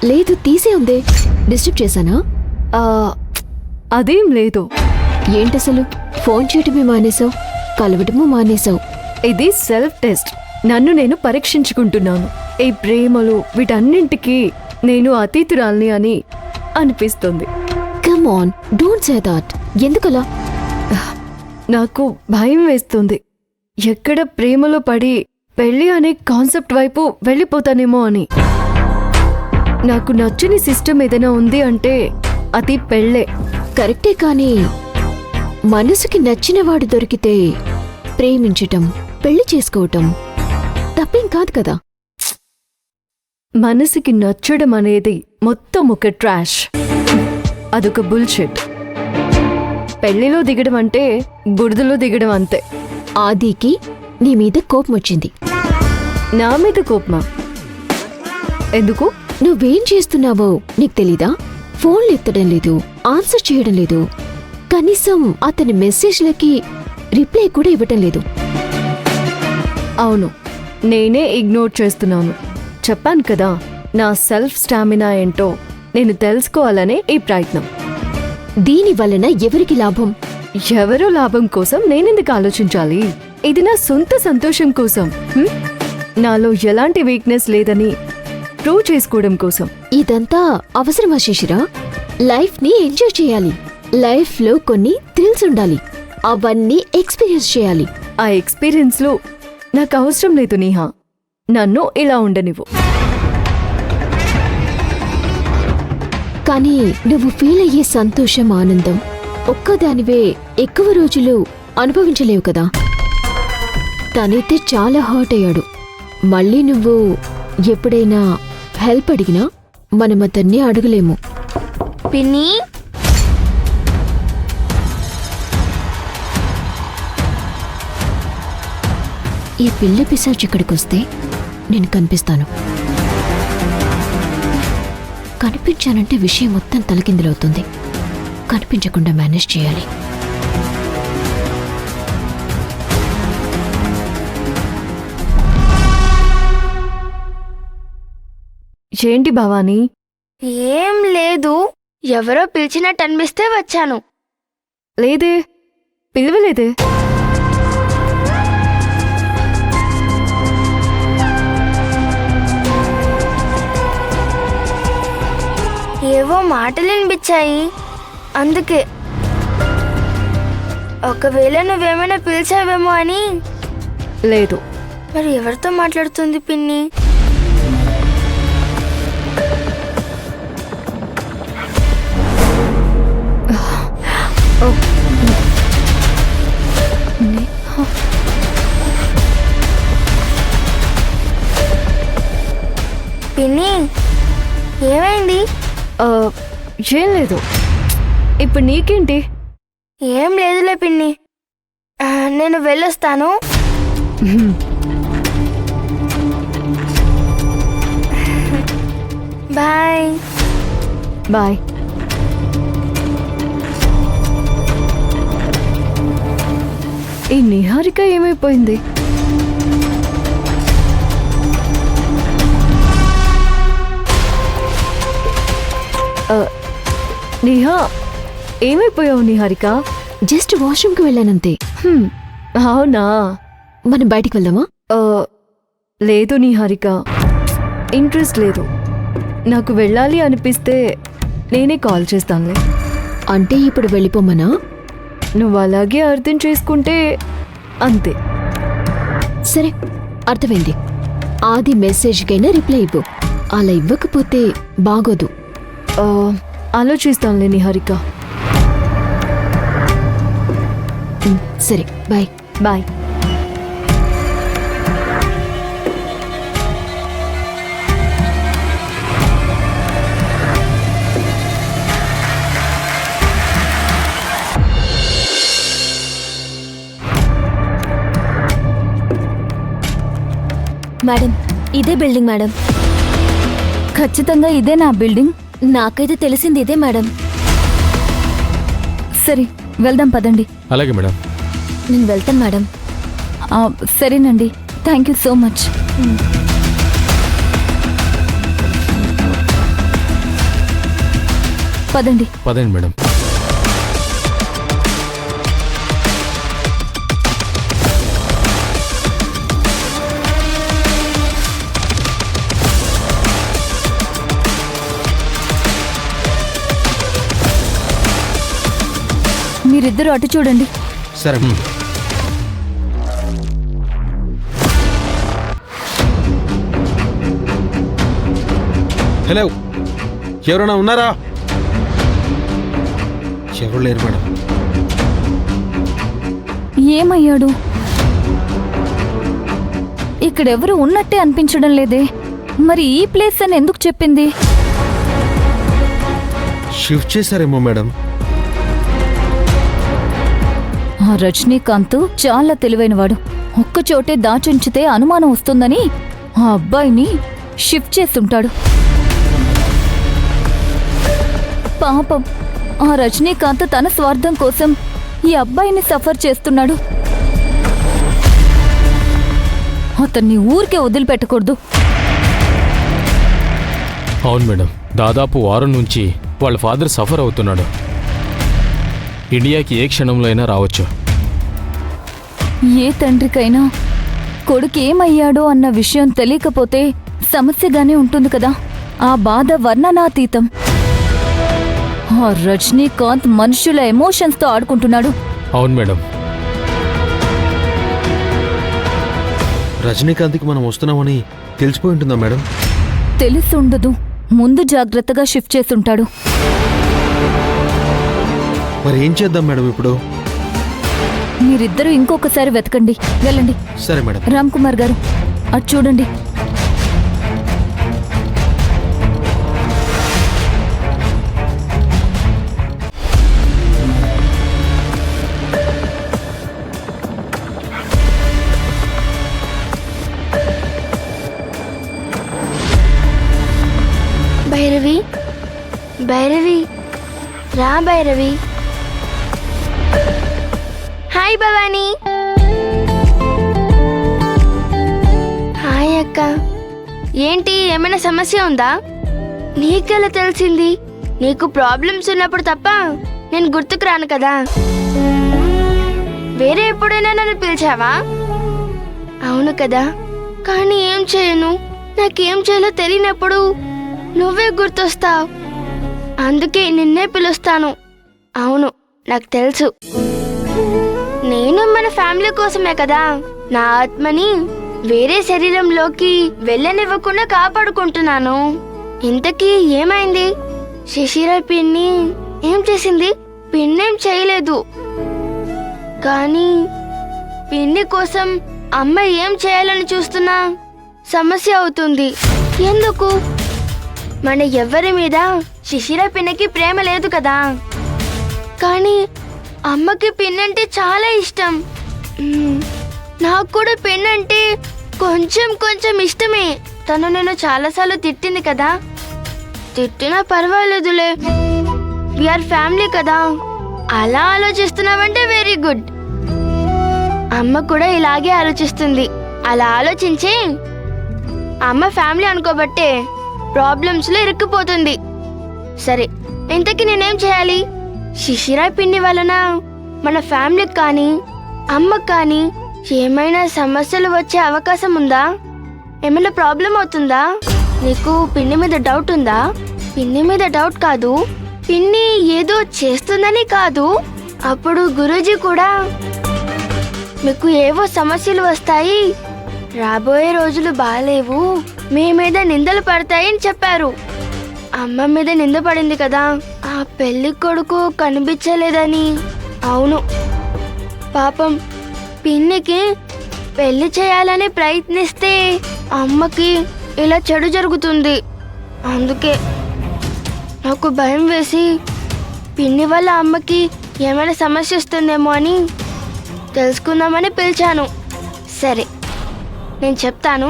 లేదు, తీసే ఉంది. డిస్టర్బ్ చేశానా? అదేం లేదు. ఏంటసలు ఫోన్ చేయటమే మానేశావు, కలవటము మానేశావు? ఇది సెల్ఫ్ టెస్ట్. నన్ను నేను పరీక్షించుకుంటున్నాను. ఈ ప్రేమలు వీటన్నింటికి నేను అతీతురాల్ని అని అనిపిస్తుంది. Come on, don't say that. ఎందుకలా? నాకు భయం వేస్తుంది. ఎక్కడ ప్రేమలో పడి పెళ్లి అనే కాన్సెప్ట్ వైపు వెళ్ళిపోతానేమో అని. నాకు నచ్చని సిస్టమ్ ఏదైనా ఉంది అంటే అది పెళ్ళే. కరెక్టే, కానీ మనసుకి నచ్చినవాడు దొరికితే ప్రేమించటం, పెళ్లి చేసుకోవటం తప్పేం కాదు కదా. మనసుకి నచ్చడం అనేది మొత్తం ఒక ట్రాష్. అదొక బుల్షిట్. పెళ్లిలో దిగడం అంటే బురదలో దిగడం అంతే. ఆదికి నీ మీద కోపం వచ్చింది. నా మీద కోపమా? ఎందుకు? నువ్వేం చేస్తున్నావో నీకు తెలీదా? ఫోన్లు ఎత్తడం లేదు, ఆన్సర్ చేయడం లేదు, కనీసం అతని మెసేజ్లకి రిప్లై కూడా ఇవ్వటం లేదు. అవును, నేనే ఇగ్నోర్ చేస్తున్నాను. చెప్పాను కదా, నా సెల్ఫ్ స్టామినా ఏంటో నేను తెలుసుకోవాలనే ఈ ప్రయత్నం. దీని వలన ఎవరికి లాభం? ఎవరో లాభం కోసం నేనెందుకు ఆలోచించాలి? ఇది నా సొంత సంతోషం కోసం. నాలో ఎలాంటి వీక్నెస్ లేదని ప్రూవ్ చేసుకోవడం కోసం. ఇదంతా అవసరమా శిశిరా? లైఫ్ ని ఎంజాయ్ చేయాలి. లైఫ్ లో కొన్ని థ్రిల్స్ ఉండాలి. అవన్నీ ఎక్స్పీరియన్స్ చేయాలి. ఆ ఎక్స్పీరియన్స్ లో నాకు అవసరం లేదు నీహా. నన్ను ఇలా ఉండనివ్వు. కానీ నువ్వు ఫీల్ అయ్యే సంతోషం, ఆనందం ఒక్కదానివే ఎక్కువ రోజులు అనుభవించలేవు కదా. తనైతే చాలా హర్ట్ అయ్యాడు. మళ్ళీ నువ్వు ఎప్పుడైనా హెల్ప్ అడిగినా మనం అతన్ని అడగలేము. పిన్ని, ఈ పిల్ల పిశాచి ఇక్కడికొస్తే నేను కనిపిస్తాను. కనిపించానంటే విషయం మొత్తం తలకిందులవుతుంది. కనిపించకుండా మేనేజ్ చేయాలి. ఏంటి భవానీ? ఏం లేదు, ఎవరో పిలిచినట్టు అనిపిస్తే వచ్చాను. లేదే, పిలవలేదే. ఏవో మాటలు వినిపించాయి, అందుకే. ఒకవేళ నువ్వేమైనా పిలిచావేమో అని. లేదు. మరి ఎవరితో మాట్లాడుతుంది పిన్ని? పిన్ని, ఏమైంది? ఏం లేదు. ఇప్పుడు నీకేంటి? ఏం లేదులే పిన్ని, నేను వెళ్ళొస్తాను. బాయ్. బాయ్. ఈ నిహారిక ఏమైపోయింది? నిహా, ఏమైపోయావు నిహారిక? జస్ట్ వాష్రూమ్కి వెళ్ళానంతే. అవునా? మనం బయటికి వెళ్దామా? లేదు నిహారిక, ఇంట్రెస్ట్ లేదు. నాకు వెళ్ళాలి అనిపిస్తే నేనే కాల్ చేస్తానులే. అంటే ఇప్పుడు వెళ్ళిపోమనా? నువ్వు అలాగే అర్థం చేసుకుంటే అంతే. సరే, అర్థమైంది. ఆది మెసేజ్కైనా రిప్లై ఇవ్వు. అలా ఇవ్వకపోతే బాగోదు. ఆలోచిస్తానులే నిహారిక. సరే, బాయ్. బాయ్. మేడం, ఇదే బిల్డింగ్ మేడం. ఖచ్చితంగా ఇదే నా బిల్డింగ్? నాకైతే తెలిసింది ఇదే మేడం. సరే, వెళ్దాం పదండి. అలాగే మేడం. నేను వెళ్తాను మేడం. సరేనండి, థ్యాంక్ యూ సో మచ్. పదండి. పదండి మేడం. మీరిద్దరూ అటు చూడండి. సరే హలో, ఎవరైనా ఉన్నారా? ఎవరు లేరు మేడం. ఏమయ్యాడు? ఇక్కడెవరు ఉన్నట్టే అనిపించడం లేదే. మరి ఈ ప్లేస్ అని ఎందుకు చెప్పింది? షిఫ్ట్ చేశారేమో మేడం. ఆ రజనీకాంత్ చాలా తెలివైనవాడు. ఒక్కచోటే దాచుంచితే అనుమానం వస్తుందని ఆ అబ్బాయిని షిఫ్ట్ చేస్తుంటాడు. పాపం ఆ రజనీకాంత్ తన స్వార్థం కోసం ఈ అబ్బాయిని సఫర్ చేస్తున్నాడు. అతన్ని ఊరికే వదిలిపెట్టకూడదు. అవును మేడం, దాదాపు వారం నుంచి వాళ్ళ ఫాదర్ సఫర్ అవుతున్నాడు. ఇండియాకి ఏ క్షణంలో అయినా రావచ్చు. ఏ తండ్రికైనా కొడుకు ఏమయ్యాడో అన్న విషయం తెలియకపోతే సమస్యగానే ఉంటుంది కదా. ఆ బాధ వర్ణనాతీతం. ఆ రజనీకాంత్ మనుషుల ఎమోషన్స్తో ఆడుకుంటున్నాడు. అవును మేడం. రజనీకాంత్కి మనం వస్తున్నామని తెలిసిపోయి ఉంటుందా మేడం? తెలిసుండదు. ముందు జాగ్రత్తగా షిఫ్ట్ చేసుంటాడు. మరి ఏం చేద్దాం మేడం ఇప్పుడు? మీరిద్దరూ ఇంకొకసారి వెతకండి. వెళ్ళండి. సరే మేడం. రామ్ కుమార్ గారు అటు చూడండి. భైరవి, భైరవి, రా భైరవి. హాయ్ భవానీ. హాయ్ అక్క. ఏంటి, ఏమైనా సమస్య ఉందా? నీకెలా తెలిసింది? నీకు ప్రాబ్లమ్స్ ఉన్నప్పుడు తప్ప నేను గుర్తుకు రాను కదా. వేరే ఎప్పుడైనా నన్ను పిలిచావా? అవును కదా, కానీ ఏం చేయను. నాకేం చేయాలో తెలియనప్పుడు నువ్వే గుర్తొస్తావు. అందుకే నిన్నే పిలుస్తాను. అవును, నాకు తెలుసు. నేను మన ఫ్యామిలీ కోసమే కదా నా ఆత్మని వేరే శరీరంలోకి వెళ్ళనివ్వకుండా కాపాడుకుంటున్నాను. ఇంతకీ ఏమైంది? శిశిర పిన్ని ఏం చేసింది? పిన్నేం చేయలేదు, కానీ పిన్ని కోసం అమ్మ ఏం చేయాలని చూస్తున్నా సమస్య అవుతుంది. ఎందుకు? మన ఎవ్వరి మీద శిశిర పిన్నకి ప్రేమ లేదు కదా, కానీ అమ్మకి పిన్నంటే చాలా ఇష్టం. నాకు కూడా పిన్నంటే కొంచెం కొంచెం ఇష్టమే. తను నేను చాలాసార్లు తిట్టింది కదా. తిట్టినా పర్వాలేదులే, వీఆర్ ఫ్యామిలీ కదా. అలా ఆలోచిస్తున్నావంటే వెరీ గుడ్. అమ్మ కూడా ఇలాగే ఆలోచిస్తుంది. అలా ఆలోచించి అమ్మ ఫ్యామిలీ అనుకోబట్టే ప్రాబ్లమ్స్లో ఇరుక్కుపోతుంది. సరే, ఇంతకీ నేనేం చేయాలి? శిశిర పిన్ని వలన మన ఫ్యామిలీకి కానీ అమ్మకి కానీ ఏమైనా సమస్యలు వచ్చే అవకాశం ఉందా? ఏమైనా ప్రాబ్లం అవుతుందా? నీకు పిన్ని మీద డౌట్ ఉందా? పిన్ని మీద డౌట్ కాదు, పిన్ని ఏదో చేస్తుందని కాదు. అప్పుడు గురూజీ కూడా మీకు ఏవో సమస్యలు వస్తాయి, రాబోయే రోజులు బాలేవు, మీ మీద నిందలు పడతాయని చెప్పారు. అమ్మ మీద నింద పడింది కదా, ఆ పెళ్లి కొడుకు కనిపించలేదని. అవును, పాపం పిన్నికి పెళ్లి చేయాలని ప్రయత్నిస్తే అమ్మకి ఇలా చెడు జరుగుతుంది. అందుకే నాకు భయం వేసి పిన్ని వల్ల అమ్మకి ఏమైనా సమస్య వస్తుందేమో అని తెలుసుకుందామని పిలిచాను. సరే, నేను చెప్తాను.